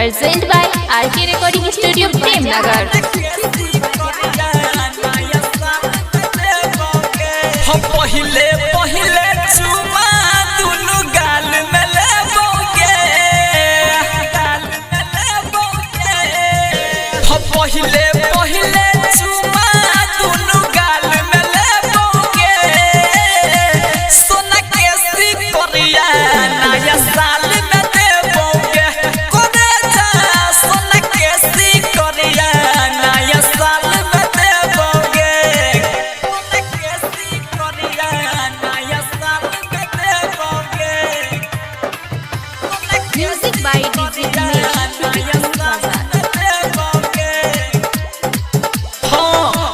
Present by RK recording studio Premnagar. पहिले पहिले चुमा दुनु गाल में लेबोगे पहिले पहिले चुमा दुनु गाल में लेबोगे सोना केसी करिया नया साल में देबोगे कोने जा सोना केसी करिया नया साल में देबोगे म्यूजिक बाय डीजे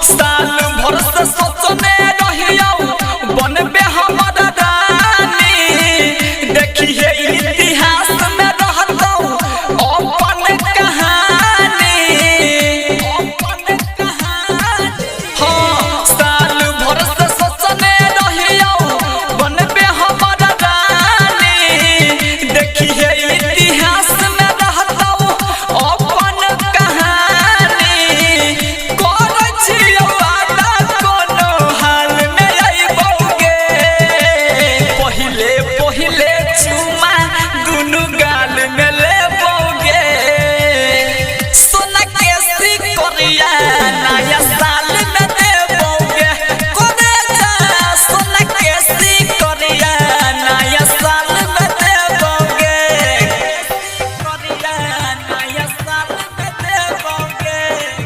साल भर से सोचने रहियो बनबे हमारा रानी देखिए इतिहास में रहतो अपन कहानी साल भर से सोचने रहियो बनबे हमारा रानी देखिए इतिहास में रहतो अपन कहानी कर छियो वादा कोनो हाल में आइबोगे पहिले पहिले चुमा दुनु गाल में लेबोगे सोना केसी करिया नया साल में देबोगे कोने जा सोना केसी करिया नया साल में देबोगे नया साल में देबोगे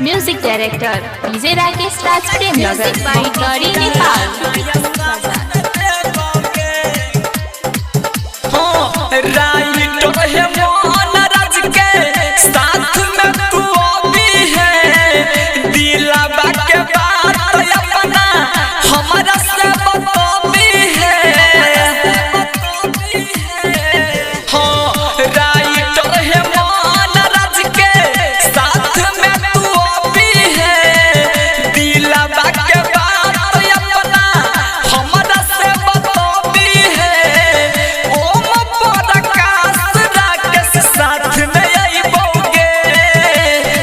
music director DJ Rakesh Raj Premnagar by Gauri Nepal. Writer है मोहन राज के साथ में तू भी है दिलावा के बात अपना हमारा से बतौबी है राइटर है मोहन राज के साथ में तू भी है दिलावा के बात अपना हमारा से बतौबी है ओम प्रकाश राकेश साथ में आइबोगे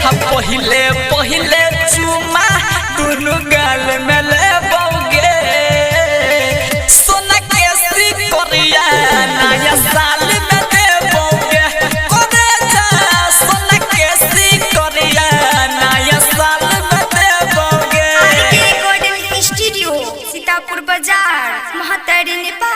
हम पहिले पहिले चुमा दुनु गाल में लेबोगे सोना केसी करिया नया साल में देबोगे कोने जा सोना केसी करिया नया साल में देबोगे आरके रिकॉर्डिंग स्टूडियो सीतापुर बाजार महातारी नेपाल।